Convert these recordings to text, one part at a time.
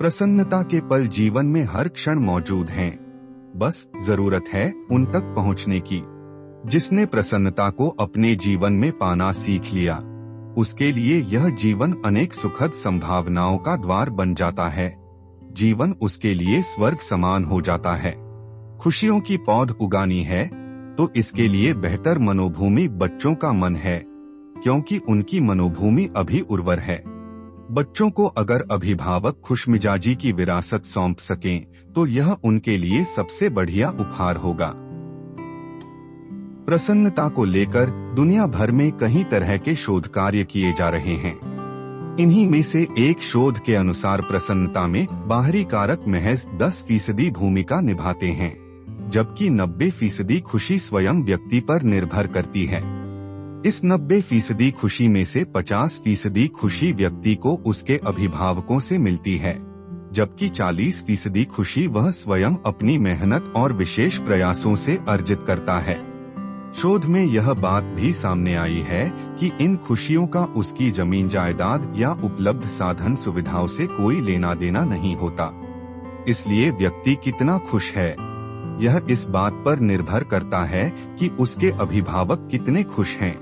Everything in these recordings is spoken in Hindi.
प्रसन्नता के पल जीवन में हर क्षण मौजूद हैं। बस जरूरत है उन तक पहुंचने की। जिसने प्रसन्नता को अपने जीवन में पाना सीख लिया, उसके लिए यह जीवन अनेक सुखद संभावनाओं का द्वार बन जाता है। जीवन उसके लिए स्वर्ग समान हो जाता है। खुशियों की पौध उगानी है तो इसके लिए बेहतर मनोभूमि बच्चों का मन है, क्योंकि उनकी मनोभूमि अभी उर्वर है। बच्चों को अगर अभिभावक खुशमिजाजी की विरासत सौंप सकें तो यह उनके लिए सबसे बढ़िया उपहार होगा। प्रसन्नता को लेकर दुनिया भर में कई तरह के शोध कार्य किए जा रहे हैं। इन्हीं में से एक शोध के अनुसार प्रसन्नता में बाहरी कारक महज 10% भूमिका निभाते हैं, जबकि 90% खुशी स्वयं व्यक्ति पर निर्भर करती है। इस 90% खुशी में से 50% खुशी व्यक्ति को उसके अभिभावकों से मिलती है, जबकि 40% खुशी वह स्वयं अपनी मेहनत और विशेष प्रयासों से अर्जित करता है। शोध में यह बात भी सामने आई है कि इन खुशियों का उसकी जमीन जायदाद या उपलब्ध साधन सुविधाओं से कोई लेना देना नहीं होता। इसलिए व्यक्ति कितना खुश है, यह इस बात पर निर्भर करता है कि उसके अभिभावक कितने खुश हैं।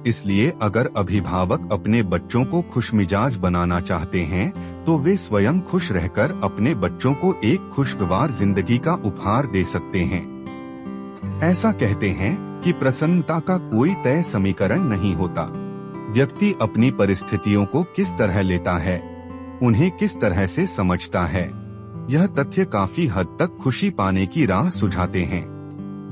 इसलिए अगर अभिभावक अपने बच्चों को खुशमिजाज बनाना चाहते हैं तो वे स्वयं खुश रहकर अपने बच्चों को एक खुशगवार जिंदगी का उपहार दे सकते हैं। ऐसा कहते हैं कि प्रसन्नता का कोई तय समीकरण नहीं होता। व्यक्ति अपनी परिस्थितियों को किस तरह लेता है, उन्हें किस तरह से समझता है, यह तथ्य काफी हद तक खुशी पाने की राह सुझाते हैं।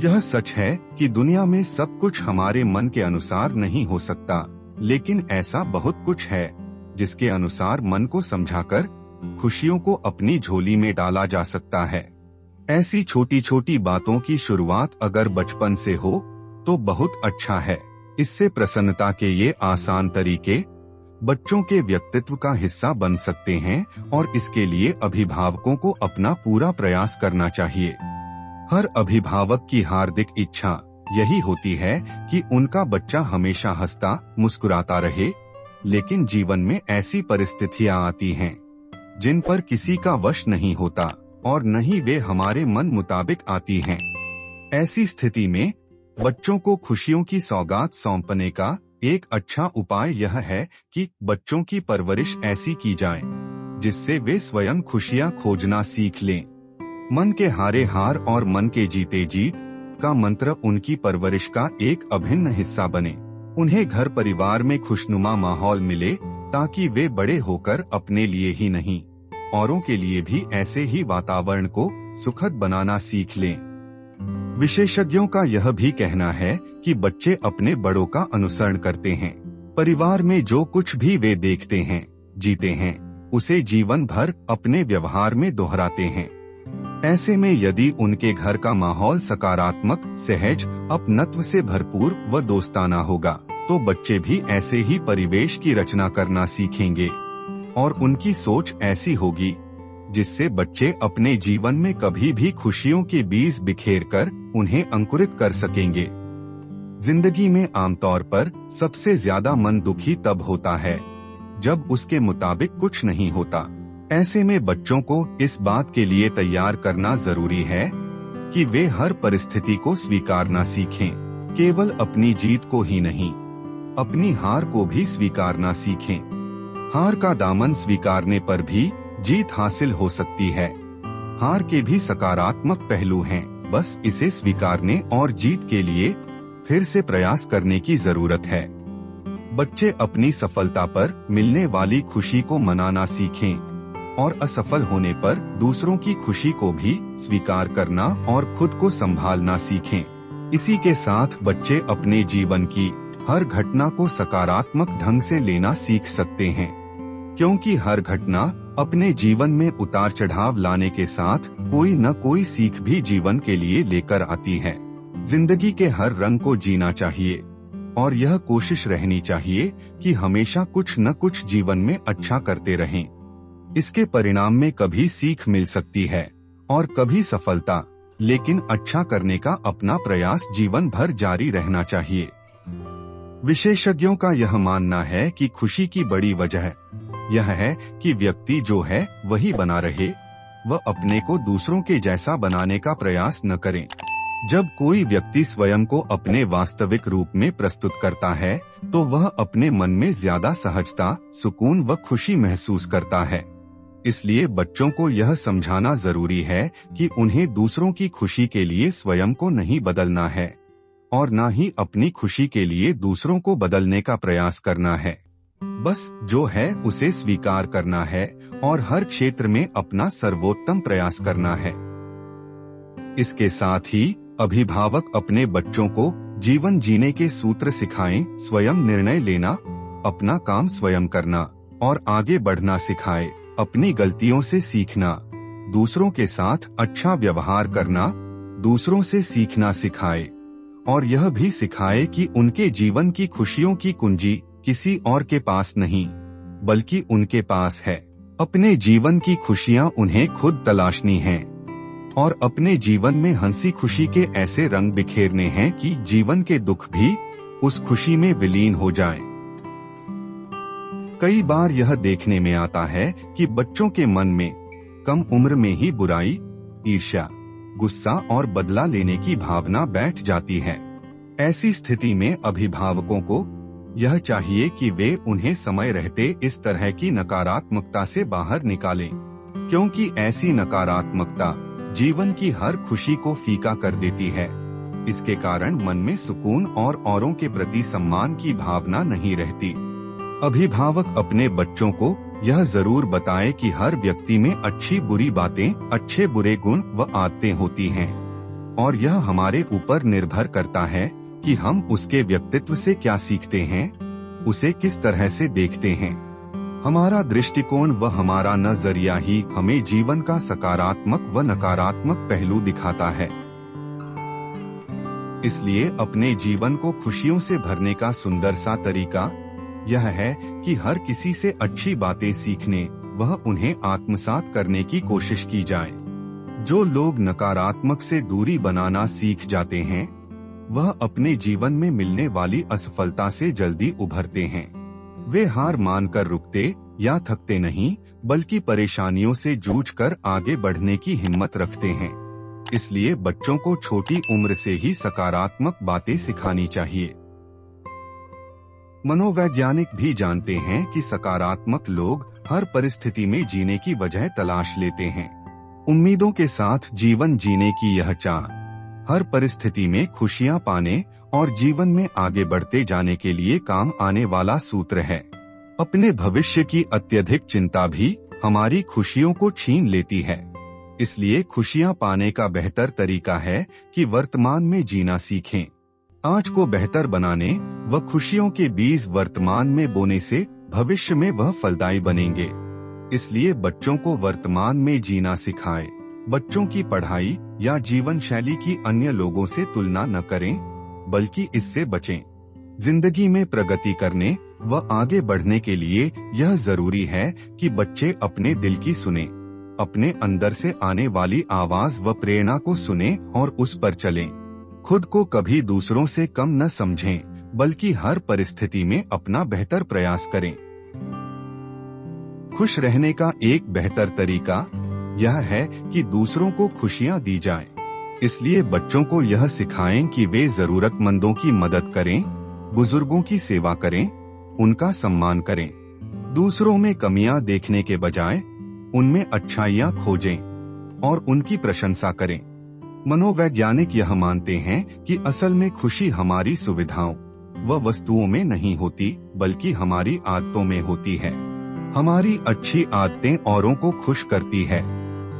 यह सच है कि दुनिया में सब कुछ हमारे मन के अनुसार नहीं हो सकता, लेकिन ऐसा बहुत कुछ है जिसके अनुसार मन को समझाकर खुशियों को अपनी झोली में डाला जा सकता है। ऐसी छोटी छोटी बातों की शुरुआत अगर बचपन से हो तो बहुत अच्छा है। इससे प्रसन्नता के ये आसान तरीके बच्चों के व्यक्तित्व का हिस्सा बन सकते हैं और इसके लिए अभिभावकों को अपना पूरा प्रयास करना चाहिए। हर अभिभावक की हार्दिक इच्छा यही होती है कि उनका बच्चा हमेशा हंसता मुस्कुराता रहे, लेकिन जीवन में ऐसी परिस्थितियां आती हैं जिन पर किसी का वश नहीं होता और न ही वे हमारे मन मुताबिक आती हैं। ऐसी स्थिति में बच्चों को खुशियों की सौगात सौंपने का एक अच्छा उपाय यह है कि बच्चों की परवरिश ऐसी की जाए जिससे वे स्वयं खुशियां खोजना सीख लें। मन के हारे हार और मन के जीते जीत का मंत्र उनकी परवरिश का एक अभिन्न हिस्सा बने। उन्हें घर परिवार में खुशनुमा माहौल मिले ताकि वे बड़े होकर अपने लिए ही नहीं, औरों के लिए भी ऐसे ही वातावरण को सुखद बनाना सीख लें। विशेषज्ञों का यह भी कहना है कि बच्चे अपने बड़ों का अनुसरण करते हैं। परिवार में जो कुछ भी वे देखते हैं, जीते हैं, उसे जीवन भर अपने व्यवहार में दोहराते हैं। ऐसे में यदि उनके घर का माहौल सकारात्मक, सहज, अपनत्व से भरपूर व दोस्ताना होगा तो बच्चे भी ऐसे ही परिवेश की रचना करना सीखेंगे और उनकी सोच ऐसी होगी जिससे बच्चे अपने जीवन में कभी भी खुशियों के बीज बिखेर कर उन्हें अंकुरित कर सकेंगे। जिंदगी में आमतौर पर सबसे ज्यादा मन दुखी तब होता है जब उसके मुताबिक कुछ नहीं होता। ऐसे में बच्चों को इस बात के लिए तैयार करना जरूरी है कि वे हर परिस्थिति को स्वीकारना सीखें। केवल अपनी जीत को ही नहीं, अपनी हार को भी स्वीकारना सीखें। हार का दामन स्वीकारने पर भी जीत हासिल हो सकती है। हार के भी सकारात्मक पहलू हैं, बस इसे स्वीकारने और जीत के लिए फिर से प्रयास करने की जरूरत है। बच्चे अपनी सफलता पर मिलने वाली खुशी को मनाना सीखें और असफल होने पर दूसरों की खुशी को भी स्वीकार करना और खुद को संभालना सीखें। इसी के साथ बच्चे अपने जीवन की हर घटना को सकारात्मक ढंग से लेना सीख सकते हैं, क्योंकि हर घटना अपने जीवन में उतार चढ़ाव लाने के साथ कोई न कोई सीख भी जीवन के लिए लेकर आती है। जिंदगी के हर रंग को जीना चाहिए और यह कोशिश रहनी चाहिए कि हमेशा कुछ न कुछ जीवन में अच्छा करते रहें। इसके परिणाम में कभी सीख मिल सकती है और कभी सफलता, लेकिन अच्छा करने का अपना प्रयास जीवन भर जारी रहना चाहिए। विशेषज्ञों का यह मानना है कि खुशी की बड़ी वजह यह है कि व्यक्ति जो है वही बना रहे, वह अपने को दूसरों के जैसा बनाने का प्रयास न करे। जब कोई व्यक्ति स्वयं को अपने वास्तविक रूप में प्रस्तुत करता है तो वह अपने मन में ज्यादा सहजता, सुकून व खुशी महसूस करता है। इसलिए बच्चों को यह समझाना जरूरी है कि उन्हें दूसरों की खुशी के लिए स्वयं को नहीं बदलना है और न ही अपनी खुशी के लिए दूसरों को बदलने का प्रयास करना है। बस जो है उसे स्वीकार करना है और हर क्षेत्र में अपना सर्वोत्तम प्रयास करना है। इसके साथ ही अभिभावक अपने बच्चों को जीवन जीने के सूत्र सिखाएं, स्वयं निर्णय लेना, अपना काम स्वयं करना और आगे बढ़ना सिखाए, अपनी गलतियों से सीखना, दूसरों के साथ अच्छा व्यवहार करना, दूसरों से सीखना सिखाए और यह भी सिखाए कि उनके जीवन की खुशियों की कुंजी किसी और के पास नहीं बल्कि उनके पास है। अपने जीवन की खुशियां उन्हें खुद तलाशनी हैं और अपने जीवन में हंसी खुशी के ऐसे रंग बिखेरने हैं कि जीवन के दुख भी उस खुशी में विलीन हो जाएं। कई बार यह देखने में आता है कि बच्चों के मन में कम उम्र में ही बुराई, ईर्ष्या, गुस्सा और बदला लेने की भावना बैठ जाती है। ऐसी स्थिति में अभिभावकों को यह चाहिए कि वे उन्हें समय रहते इस तरह की नकारात्मकता से बाहर निकालें, क्योंकि ऐसी नकारात्मकता जीवन की हर खुशी को फीका कर देती है। इसके कारण मन में सुकून और औरों के प्रति सम्मान की भावना नहीं रहती। अभिभावक अपने बच्चों को यह जरूर बताए कि हर व्यक्ति में अच्छी बुरी बातें, अच्छे बुरे गुण व आदतें होती हैं और यह हमारे ऊपर निर्भर करता है कि हम उसके व्यक्तित्व से क्या सीखते हैं, उसे किस तरह से देखते हैं। हमारा दृष्टिकोण व हमारा नजरिया ही हमें जीवन का सकारात्मक व नकारात्मक पहलू दिखाता है। इसलिए अपने जीवन को खुशियों से भरने का सुंदर सा तरीका यह है कि हर किसी से अच्छी बातें सीखने व उन्हें आत्मसात करने की कोशिश की जाए। जो लोग नकारात्मक से दूरी बनाना सीख जाते हैं वह अपने जीवन में मिलने वाली असफलता से जल्दी उभरते हैं। वे हार मानकर रुकते या थकते नहीं बल्कि परेशानियों से जूझकर आगे बढ़ने की हिम्मत रखते हैं। इसलिए बच्चों को छोटी उम्र से ही सकारात्मक बातें सिखानी चाहिए। मनोवैज्ञानिक भी जानते हैं कि सकारात्मक लोग हर परिस्थिति में जीने की वजह तलाश लेते हैं। उम्मीदों के साथ जीवन जीने की यह चाह हर परिस्थिति में खुशियां पाने और जीवन में आगे बढ़ते जाने के लिए काम आने वाला सूत्र है। अपने भविष्य की अत्यधिक चिंता भी हमारी खुशियों को छीन लेती है। इसलिए खुशियां पाने का बेहतर तरीका है कि वर्तमान में जीना सीखें। आज को बेहतर बनाने व खुशियों के बीज वर्तमान में बोने से भविष्य में वह फलदायी बनेंगे। इसलिए बच्चों को वर्तमान में जीना सिखाएं। बच्चों की पढ़ाई या जीवन शैली की अन्य लोगों से तुलना न करें बल्कि इससे बचें। जिंदगी में प्रगति करने व आगे बढ़ने के लिए यह जरूरी है कि बच्चे अपने दिल की सुने, अपने अंदर से आने वाली आवाज व प्रेरणा को सुने और उस पर चलें। खुद को कभी दूसरों से कम न समझें बल्कि हर परिस्थिति में अपना बेहतर प्रयास करें। खुश रहने का एक बेहतर तरीका यह है कि दूसरों को खुशियां दी जाएं। इसलिए बच्चों को यह सिखाएं कि वे जरूरतमंदों की मदद करें, बुजुर्गों की सेवा करें, उनका सम्मान करें। दूसरों में कमियां देखने के बजाय उनमें अच्छाइयां खोजें और उनकी प्रशंसा करें। मनोवैज्ञानिक यह मानते हैं कि असल में खुशी हमारी सुविधाओं व वस्तुओं में नहीं होती बल्कि हमारी आदतों में होती है। हमारी अच्छी आदतें औरों को खुश करती है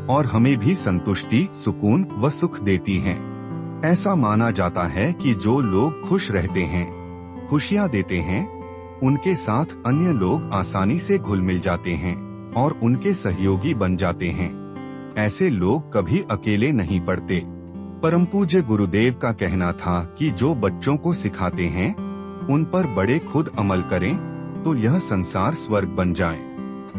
और हमें भी संतुष्टि, सुकून व सुख देती हैं। ऐसा माना जाता है कि जो लोग खुश रहते हैं, खुशियां देते हैं, उनके साथ अन्य लोग आसानी से घुल मिल जाते हैं और उनके सहयोगी बन जाते हैं। ऐसे लोग कभी अकेले नहीं पड़ते। परम पूज्य गुरुदेव का कहना था कि जो बच्चों को सिखाते हैं उन पर बड़े खुद अमल करें तो यह संसार स्वर्ग बन जाए।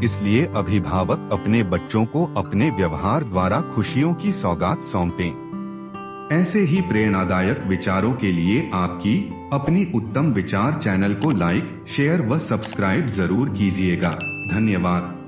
इसलिए अभिभावक अपने बच्चों को अपने व्यवहार द्वारा खुशियों की सौगात सौंपें। ऐसे ही प्रेरणादायक विचारों के लिए आपकी अपनी उत्तम विचार चैनल को लाइक, शेयर व सब्सक्राइब जरूर कीजिएगा। धन्यवाद।